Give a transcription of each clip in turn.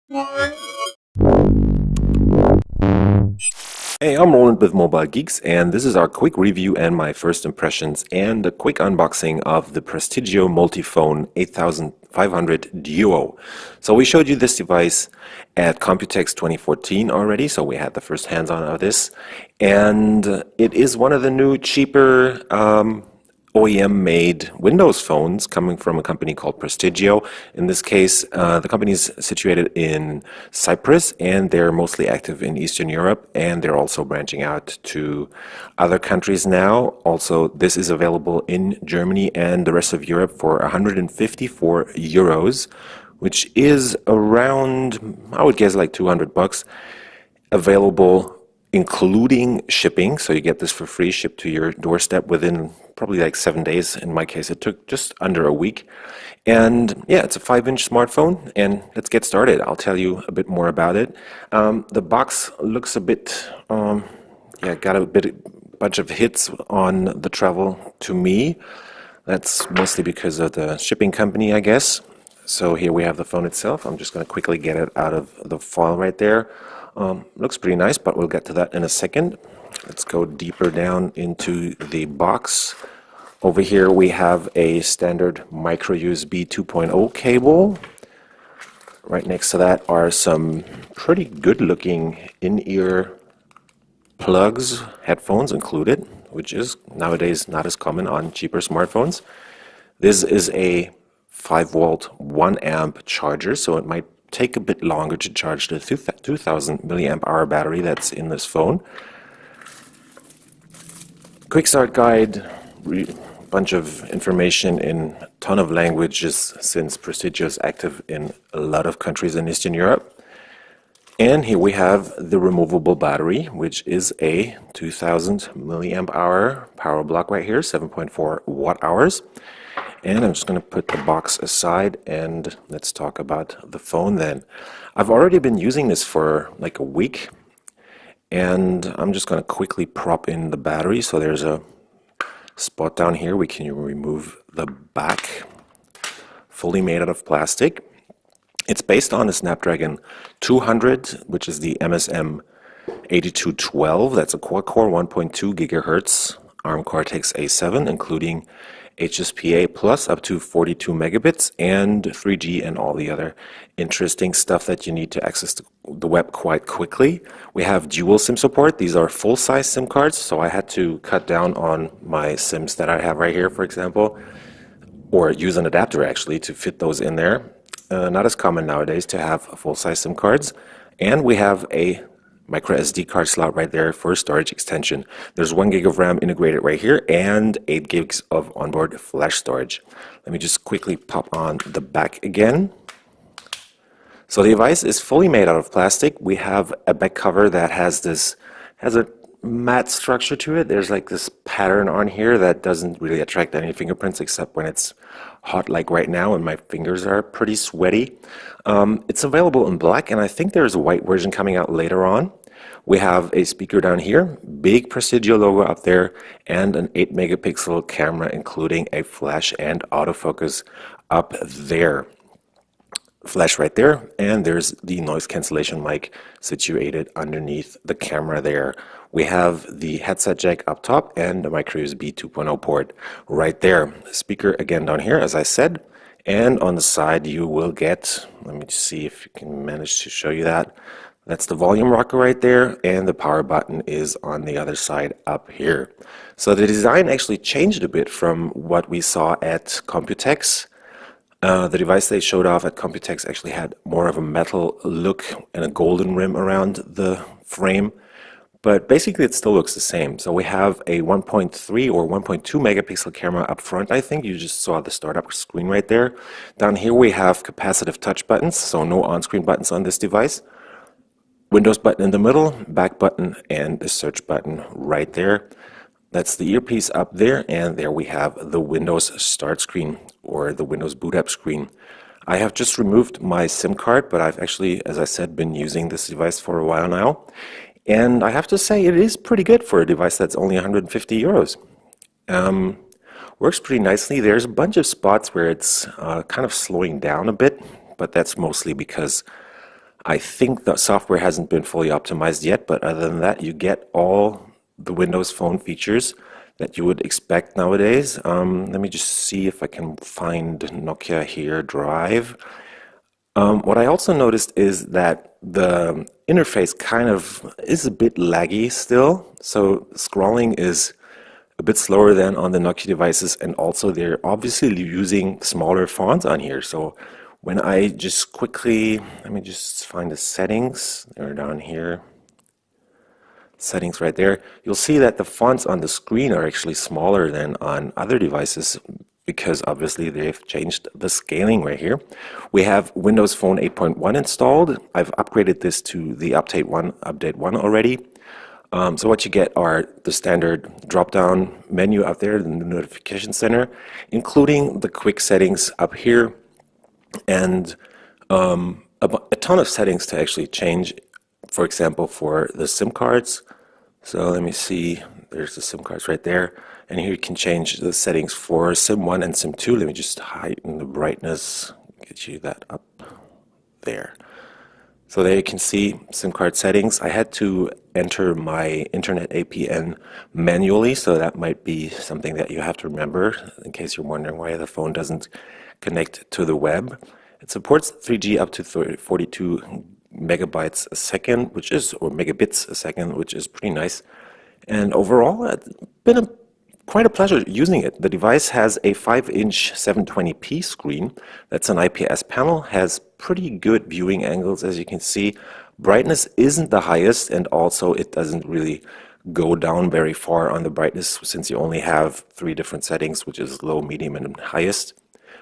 Hey, I'm Roland with Mobile Geeks, and this is our quick review and my first impressions and a quick unboxing of the Prestigio MultiPhone 8500 Duo. So we showed you this device at Computex 2014 already, so we had the first hands-on of this. And it is one of the new, cheaper OEM-made Windows phones coming from a company called Prestigio. In this case, the company is situated in Cyprus, and they're mostly active in Eastern Europe, and they're also branching out to other countries now. Also, this is available in Germany and the rest of Europe for 154 euros, which is around, I would guess, like 200 bucks. Available including shipping, so you get this for free, shipped to your doorstep within probably like 7 days. In my case, it took just under a week. And yeah, it's a 5-inch smartphone, and let's get started. I'll tell you a bit more about it. The box looks a bit, yeah, got a bunch of hits on the travel to me. That's mostly because of the shipping company, I guess. So here we have the phone itself. I'm just going to quickly get it out of the file right there. Looks pretty nice, but we'll get to that in a second. Let's go deeper down into the box. Over here we have a standard micro USB 2.0 cable. Right next to that are some pretty good looking in-ear plugs, headphones included, which is nowadays not as common on cheaper smartphones. This is a 5-volt 1 amp charger, so it might take a bit longer to charge the 2000 milliamp hour battery that's in this phone. Quick start guide, bunch of information in a ton of languages since Prestigio is active in a lot of countries in Eastern Europe. And here we have the removable battery, which is a 2000 milliamp hour power block right here, 7.4 watt hours. And I'm just going to put the box aside and let's talk about the phone then. I've already been using this for like a week, and I'm just going to quickly prop in the battery. So there's a spot down here. We can remove the back, fully made out of plastic. It's based on a Snapdragon 200, which is the MSM 8212. That's a quad-core 1.2 gigahertz ARM Cortex-A7, including HSPA plus up to 42 megabits and 3G and all the other interesting stuff that you need to access the web quite quickly. We have dual SIM support. These are full-size SIM cards, so I had to cut down on my SIMs that I have right here, for example, or use an adapter actually to fit those in there. Not as common nowadays to have full-size SIM cards. And we have a micro SD card slot right there for storage extension. There's 1 gig of RAM integrated right here and 8 gigs of onboard flash storage. Let me just quickly pop on the back again. So the device is fully made out of plastic. We have a back cover that has a matte structure to it. There's like this pattern on here that doesn't really attract any fingerprints except when it's hot like right now and my fingers are pretty sweaty. It's available in black, and I think there's a white version coming out later on. We have a speaker down here, big Prestigio logo up there, and an 8 megapixel camera including a flash and autofocus up there. Flash right there, and there's the noise cancellation mic situated underneath the camera there. We have the headset jack up top and the micro USB 2.0 port right there. Speaker again down here, as I said, and on the side you will get, let me just see if you can manage to show you that. That's the volume rocker right there, and the power button is on the other side up here. So the design actually changed a bit from what we saw at Computex. The device they showed off at Computex actually had more of a metal look and a golden rim around the frame, but basically it still looks the same. So we have a 1.3 or 1.2 megapixel camera up front. I think you just saw the startup screen right there. Down here we have capacitive touch buttons, so no on-screen buttons on this device. Windows button in the middle, back button, and the search button right there. That's the earpiece up there, and there we have the Windows start screen or the Windows boot up screen. I have just removed my SIM card, but I've actually, as I said, been using this device for a while now. And I have to say it is pretty good for a device that's only 150 euros. Works pretty nicely. There's a bunch of spots where it's kind of slowing down a bit, but that's mostly because I think the software hasn't been fully optimized yet, but other than that, you get all the Windows Phone features that you would expect nowadays. Let me just see if I can find Nokia here Drive. What I also noticed is that the interface kind of is a bit laggy still. So scrolling is a bit slower than on the Nokia devices, and also they're obviously using smaller fonts on here. So when I just quickly, let me just find the settings, they're down here, settings right there, you'll see that the fonts on the screen are actually smaller than on other devices because obviously they've changed the scaling right here. We have Windows Phone 8.1 installed. I've upgraded this to the update 1 already. So what you get are the standard drop-down menu up there in the notification center, including the quick settings up here, and a ton of settings to actually change, for example, for the SIM cards. So let me see, there's the SIM cards right there. And here you can change the settings for SIM 1 and SIM 2. Let me just heighten the brightness, get you that up there. So there you can see SIM card settings. I had to enter my internet APN manually, so that might be something that you have to remember in case you're wondering why the phone doesn't connect to the web. It supports 3G up to 42 megabytes a second, or megabits a second, which is pretty nice. And overall, it's been quite a pleasure using it. The device has a 5-inch 720p screen. That's an IPS panel, has pretty good viewing angles, as you can see. Brightness isn't the highest, and also it doesn't really go down very far on the brightness since you only have 3 different settings, which is low, medium, and highest.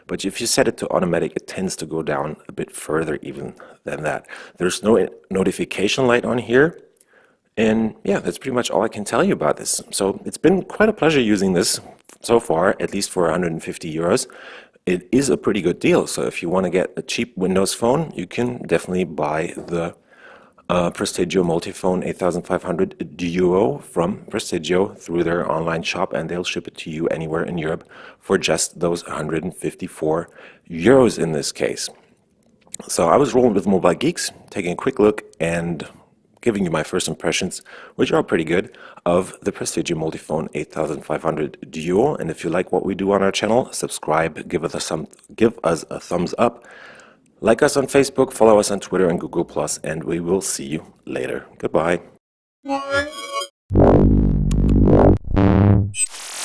But if you set it to automatic, it tends to go down a bit further even than that. There's no notification light on here. And yeah, that's pretty much all I can tell you about this. So it's been quite a pleasure using this so far, at least for 150 euros. It is a pretty good deal. So if you want to get a cheap Windows phone, you can definitely buy the Prestigio MultiPhone 8500 Duo from Prestigio through their online shop, and they'll ship it to you anywhere in Europe for just those 154 euros in this case. So I was rolling with Mobile Geeks, taking a quick look and giving you my first impressions, which are pretty good, of the Prestigio MultiPhone 8500 Duo. And if you like what we do on our channel, subscribe, give us a thumbs up. Like us on Facebook, follow us on Twitter and Google+, and we will see you later. Goodbye.